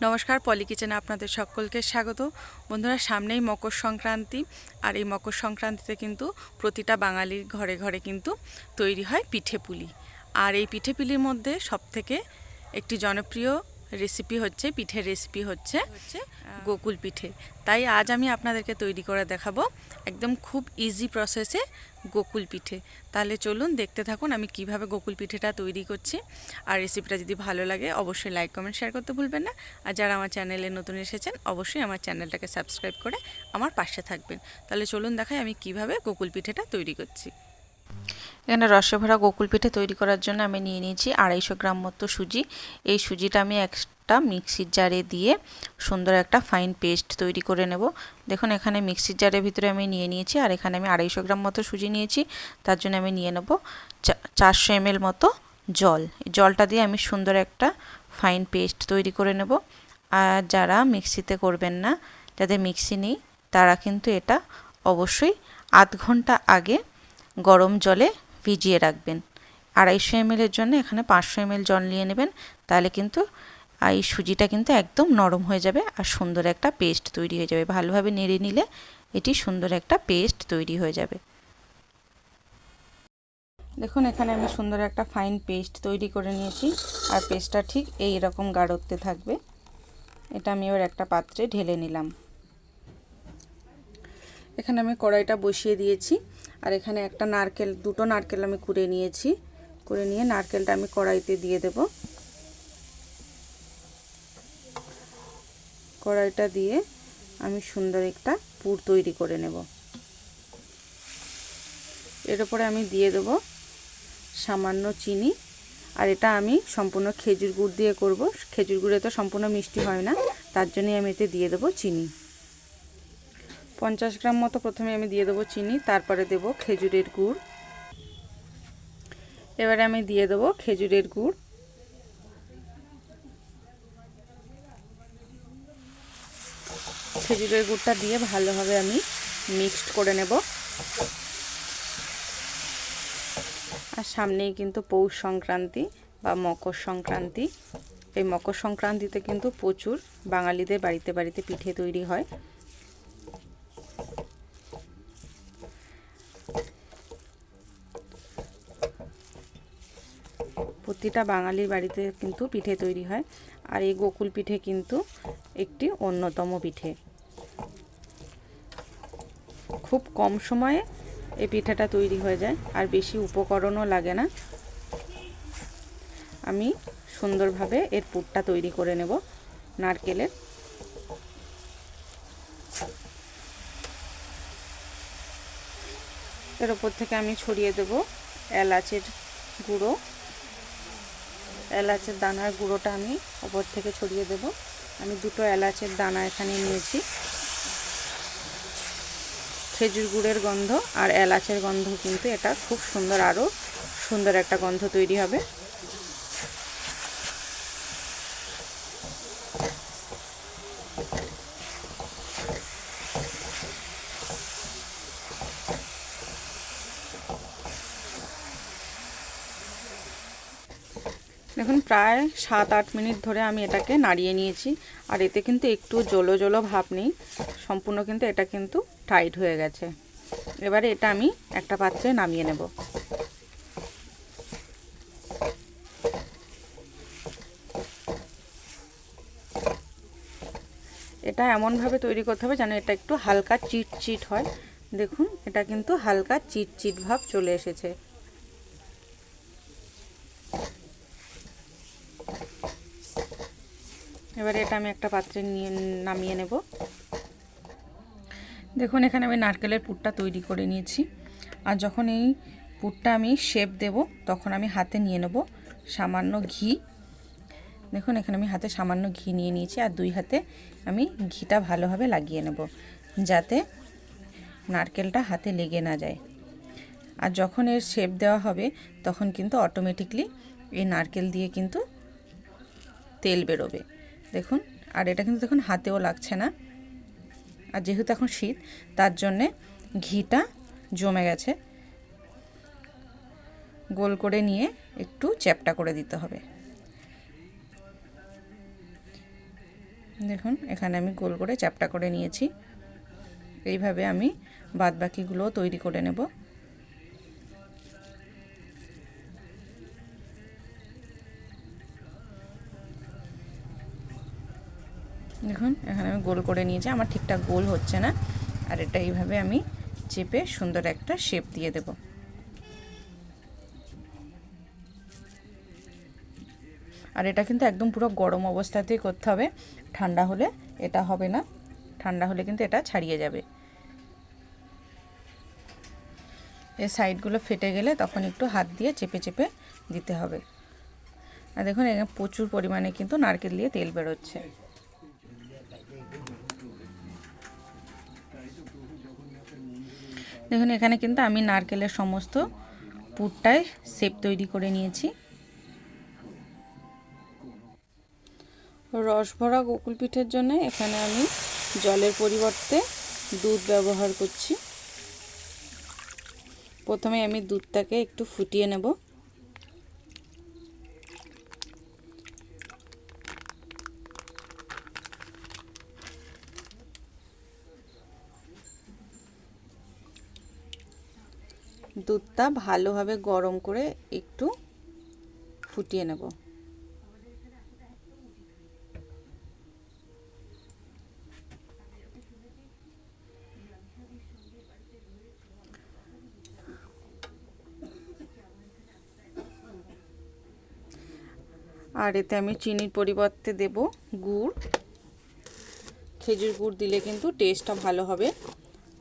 নমস্কার, পলি কিচেনে আপনাদের সকলকে স্বাগত। বন্ধুরা, সামনেই মকর সংক্রান্তি, আর এই মকর সংক্রান্তিতে কিন্তু প্রতিটা বাঙালির ঘরে ঘরে কিন্তু তৈরি হয় পিঠে পুলি। আর এই পিঠে পুলির মধ্যে সবথেকে একটি জনপ্রিয় রেসিপি হচ্ছে পিঠের রেসিপি হচ্ছে গোকুল পিঠে। তাই আজ আমি আপনাদেরকে তৈরি করে দেখাবো একদম খুব ইজি প্রসেসে গোকুল পিঠে। তাহলে চলুন দেখতে থাকুন আমি কিভাবে গোকুল পিঠেটা তৈরি করছি। আর রেসিপিটা যদি ভালো লাগে অবশ্যই লাইক কমেন্ট শেয়ার করতে ভুলবেন না। আর যারা আমার চ্যানেলে নতুন এসেছেন অবশ্যই আমার চ্যানেলটাকে সাবস্ক্রাইব করে আমার পাশে থাকবেন। তাহলে চলুন দেখাই আমি কিভাবে গোকুল পিঠেটা তৈরি করছি। এখানে রসে ভরা গোকুল পিঠে তৈরি করার জন্য আমি নিয়ে নিয়েছি 250 গ্রাম মতো সুজি। এই সুজিটা আমি একটা মিক্সির জারে দিয়ে সুন্দর একটা ফাইন পেস্ট তৈরি করে নেব। দেখুন এখানে মিক্সির জারের ভিতরে আমি নিয়ে নিয়েছি, আর এখানে আমি 250 গ্রাম মতো সুজি নিয়েছি। তার জন্য আমি নিয়ে নেব 400 ml মতো জল। জলটা দিয়ে আমি সুন্দর একটা ফাইন পেস্ট তৈরি করে নেব। আর যারা মিক্সিতে করবেন না, যাদের মিক্সি নেই, তারা কিন্তু এটা অবশ্যই আধ ঘন্টা আগে গরম জলে ভিজিয়ে রাখবেন। 250 ml এর জন্য এখানে 500 ml জল নিয়ে নেবেন, তাহলে কিন্তু এই সুজিটা কিন্তু একদম নরম হয়ে যাবে আর সুন্দর একটা পেস্ট তৈরি হয়ে যাবে। ভালোভাবে নেড়ে নিলে এটি সুন্দর একটা পেস্ট তৈরি হয়ে যাবে। দেখুন এখানে আমি সুন্দর একটা ফাইন পেস্ট তৈরি করে নিয়েছি, আর পেস্টটা ঠিক এই রকম গাঢ়ত্বে থাকবে। এটা আমি এবার একটা পাত্রে ঢেলে নিলাম। এখানে আমি কড়াইটা বসিয়ে দিয়েছি, আর এখানে দুটো নারকেল আমি কুড়ে নিয়েছি। কুড়ে নিয়ে নারকেলটা আমি কড়াইতে দিয়ে দেব। কড়াইটা দিয়ে আমি সুন্দর একটা পুর তৈরি করে নেব। এর উপরে আমি দিয়ে দেব সামান্য চিনি, আর এটা আমি সম্পূর্ণ খেজুর গুড় দিয়ে করব। খেজুর গুড়ে তো সম্পূর্ণ মিষ্টি হয় না, তার জন্যই আমি এতে দিয়ে দেব চিনি। 50 গ্রাম মতো প্রথমে আমি দিয়ে দেবো চিনি, তারপরে দেব খেজুরের গুড়। এবারে আমি দিয়ে দেবো খেজুরের গুড়। খেজুরের গুড়টা দিয়ে ভালোভাবে আমি মিক্সড করে নেব। আর সামনেই কিন্তু পৌষ সংক্রান্তি বা মকর সংক্রান্তি। এই মকর সংক্রান্তিতে কিন্তু প্রচুর বাঙালিদের বাড়িতে বাড়িতে পিঠে তৈরি হয়। প্রতিটা বাঙালির বাড়িতে কিন্তু পিঠে তৈরি হয়, আর এই গোকুল পিঠে কিন্তু একটি অন্যতম পিঠে। খুব কম সময়ে এই পিঠাটা তৈরি হয়ে যায়, আর বেশি উপকরণও লাগে না। আমি সুন্দরভাবে এর পুরটা তৈরি করে নেব নারকেলের। এর ওপর থেকে আমি ছড়িয়ে দেব এলাচের গুঁড়ো। এলাচের দানার গুঁড়োটা আমি ওপর থেকে ছড়িয়ে দেব। আমি দুটো এলাচের দানা এখানে নিয়েছি। খেজুর গুড়ের গন্ধ আর এলাচের গন্ধ কিন্তু এটা খুব সুন্দর, আরও সুন্দর একটা গন্ধ তৈরি হবে। দেখুন প্রায় 7-8 মিনিট ধরে আমি এটাকে নাড়িয়ে নিয়েছি, আর এতে কিন্তু একটু জলো জলো ভাব নেই, সম্পূর্ণ কিন্তু এটা কিন্তু টাইট হয়ে গেছে। এবারে এটা আমি একটা পাত্রে নামিয়ে নেব। এটা এমনভাবে তৈরি করতে হবে যেন এটা একটু হালকা চিটচিট হয়। দেখুন এটা কিন্তু হালকা চিটচিট ভাব চলে এসেছে। এবারে এটা আমি একটা পাত্রে নামিয়ে নেব। দেখুন এখানে আমি নারকেলের পুরটা তৈরি করে নিয়েছি, আর যখন এই পুরটা আমি শেপ দেব তখন আমি হাতে নিয়ে নেব সামান্য ঘি। দেখুন এখানে আমি হাতে সামান্য ঘি নিয়ে নিয়েছি, আর দুই হাতে আমি ঘিটা ভালোভাবে লাগিয়ে নেব যাতে নারকেলটা হাতে লেগে না যায়। আর যখন এর শেপ দেওয়া হবে তখন কিন্তু অটোমেটিকলি এই নারকেল দিয়ে কিন্তু তেল বেরোবে। দেখুন, আর এটা কিন্তু দেখুন হাতেও লাগছে না। আর যেহেতু এখন শীত, তার জন্যে ঘিটা জমে গেছে। গোল করে নিয়ে একটু চ্যাপ্টা করে দিতে হবে। দেখুন এখানে আমি গোল করে চ্যাপ্টা করে নিয়েছি। এইভাবে আমি বাদবাকিগুলো তৈরি করে নেব। দেখুন এখানে আমি গোল করে নিয়েছি, আমার ঠিকঠাক গোল হচ্ছে না, আর এটা এইভাবে আমি চেপে সুন্দর একটা শেপ দিয়ে দেব। আর এটা কিন্তু একদম পুরো গরম অবস্থাতেই করতে হবে, ঠান্ডা হলে এটা হবে না, ঠান্ডা হলে কিন্তু এটা ছাড়িয়ে যাবে। এই সাইডগুলো ফেটে গেলে তখন একটু হাত দিয়ে চেপে চেপে দিতে হবে। আর দেখুন এখানে প্রচুর পরিমাণে কিন্তু নারকেল দিয়ে তেল বেরোচ্ছে। দেখুন এখানে কিন্তু আমি নারকেলের সমস্ত পুরটায় শেপ তৈরি করে নিয়েছি। রস ভরা গোকুল পিঠের জন্য এখানে আমি জলের পরিবর্তে দুধ ব্যবহার করছি। প্রথমে আমি দুধটাকে একটু ফুটিয়ে নেব। দুধটা ভালোভাবে গরম করে একটু ফুটিয়ে নেব। আর এতে আমি চিনির পরিবর্তে দেব গুড়। খেজুর গুড় দিলে কিন্তু টেস্টটা ভালো হবে।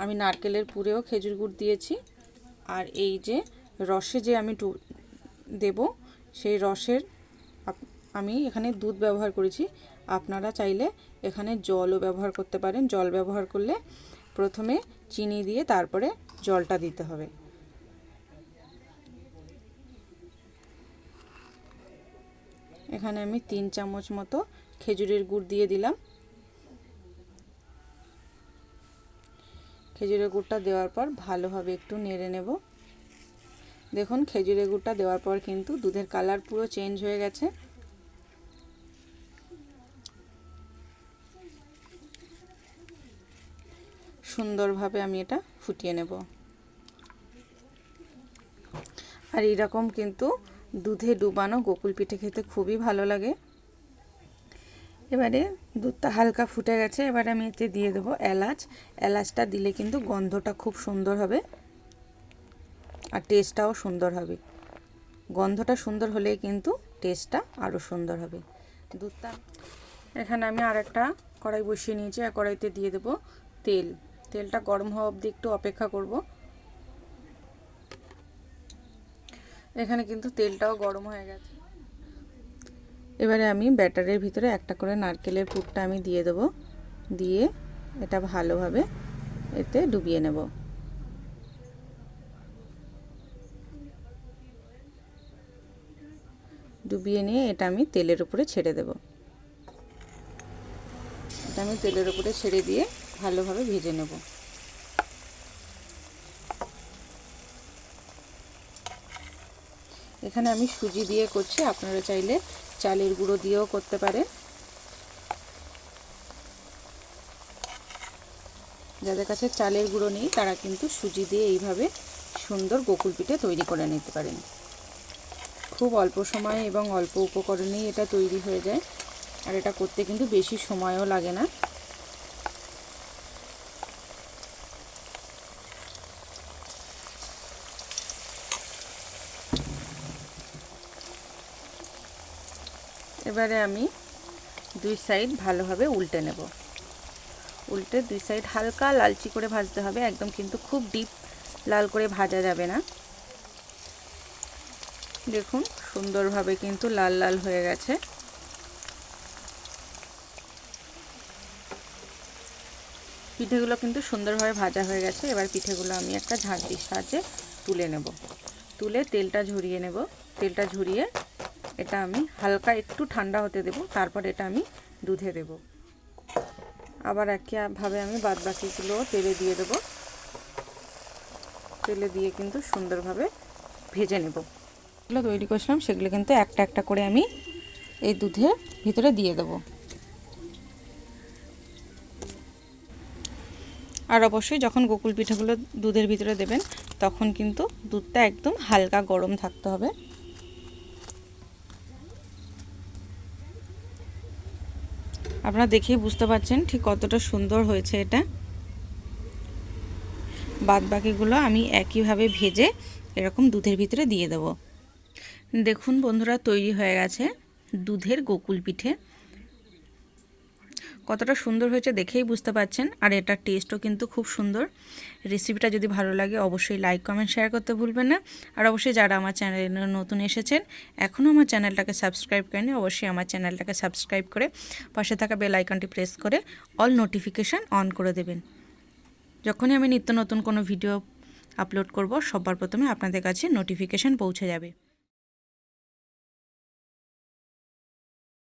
আমি নারকেলের পুরেও খেজুর গুড় দিয়েছি। আর এই যে রসে যে আমি দেব, সেই রসের আমি এখানে দুধ ব্যবহার করেছি। আপনারা চাইলে এখানে জলও ব্যবহার করতে পারেন। জল ব্যবহার করলে প্রথমে চিনি দিয়ে তারপরে জলটা দিতে হবে। এখানে আমি 3 চামচ মতো খেজুরের গুড় দিয়ে দিলাম। খেজুরের গুড়টা দেওয়ার পর ভালোভাবে একটু নেড়ে নেব। দেখুন খেজুরের গুড়টা দেওয়ার পর কিন্তু দুধের কালার পুরো চেঞ্জ হয়ে গেছে। সুন্দরভাবে আমি এটা ফুটিয়ে নেব। আর এইরকম কিন্তু দুধে ডুবানো গোকুল পিঠে খেতে খুবই ভালো লাগে। এবারে দুধটা হালকা ফুটে গেছে, এবারে আমি এতে দিয়ে দেবো এলাচ। এলাচটা দিলে কিন্তু গন্ধটা খুব সুন্দর হবে আর টেস্টটাও সুন্দর হবে। গন্ধটা সুন্দর হলে কিন্তু টেস্টটা আরও সুন্দর হবে। দুধটা এখানে আমি আর একটা কড়াই বসিয়ে নিয়েছি, আর কড়াইতে দিয়ে দেবো তেল। তেলটা গরম হওয়া অবধি একটু অপেক্ষা করব। এখানে কিন্তু তেলটাও গরম হয়ে গেছে। এবারে আমি ব্যাটারের ভিতরে একটা করে নারকেলের পুরটা আমি দিয়ে দেব। দিয়ে এটা ভালোভাবে এতে ডুবিয়ে নেব। ডুবিয়ে নিয়ে এটা আমি তেলের উপরে ছেড়ে দেব। এটা আমি তেলের উপরে ছেড়ে দিয়ে ভালোভাবে ভেজে নেব। এখানে আমি সুজি দিয়ে করছি, আপনারা চাইলে চালের গুঁড়ো দিয়েও করতে পারেন। যাদের কাছে চালের গুঁড়ো নেই তারা কিন্তু সুজি দিয়ে এইভাবে সুন্দর গোকুল পিঠে তৈরি করে নিতে পারেন। খুব অল্প সময়ে এবং অল্প উপকরণেই এটা তৈরি হয়ে যায়, আর এটা করতে কিন্তু বেশি সময়ও লাগে না। এবারে আমি দুই সাইড ভালোভাবে উল্টে নেব। উল্টে দুই সাইড হালকা লালচি করে ভাজতে হবে, একদম কিন্তু খুব ডিপ লাল করে ভাজা যাবে না। দেখুন সুন্দরভাবে কিন্তু লাল লাল হয়ে গেছে। পিঠেগুলো কিন্তু সুন্দরভাবে ভাজা হয়ে গেছে। এবার পিঠেগুলো আমি একটা ঝাঁঝরির সাহায্যে তুলে নেব। তুলে তেলটা ঝরিয়ে নেব। তেলটা ঝরিয়ে এটা আমি হালকা একটু ঠান্ডা হতে দেব, তারপর এটা আমি দুধে দেব। আবার একইভাবে আমি বাদবাকিগুলো তেলে দিয়ে দেব। তেলে দিয়ে কিন্তু সুন্দরভাবে ভেজে নেব। যেগুলো তৈরি করছিলাম সেগুলো কিন্তু একটা একটা করে আমি এই দুধের ভিতরে দিয়ে দেব। আর অবশ্যই যখন গোকুল পিঠাগুলো দুধের ভিতরে দেবেন তখন কিন্তু দুধটা একদম হালকা গরম থাকতে হবে। আপনারা দেখেই বুঝতে পারছেন ঠিক কতটা সুন্দর হয়েছে এটা। বাদ বাকিগুলো আমি একইভাবে ভেজে এরকম দুধের ভিতরে দিয়ে দেব। দেখুন বন্ধুরা, তৈরি হয়ে গেছে দুধের গোকুল পিঠে। কতটা সুন্দর হয়েছে দেখেই বুঝতে পারছেন, আর এটার টেস্টও কিন্তু খুব সুন্দর। রেসিপিটা যদি ভালো লাগে অবশ্যই লাইক কমেন্ট শেয়ার করতে ভুলবেন না। আর অবশ্যই যারা আমার চ্যানেলে নতুন এসেছেন, এখনও আমার চ্যানেলটাকে সাবস্ক্রাইব করেনি, অবশ্যই আমার চ্যানেলটাকে সাবস্ক্রাইব করে পাশে থাকা বেল আইকনটি প্রেস করে অল নোটিফিকেশান অন করে দেবেন। যখনই আমি নিত্য নতুন কোনো ভিডিও আপলোড করব সবার প্রথমে আপনাদের কাছে নোটিফিকেশান পৌঁছে যাবে।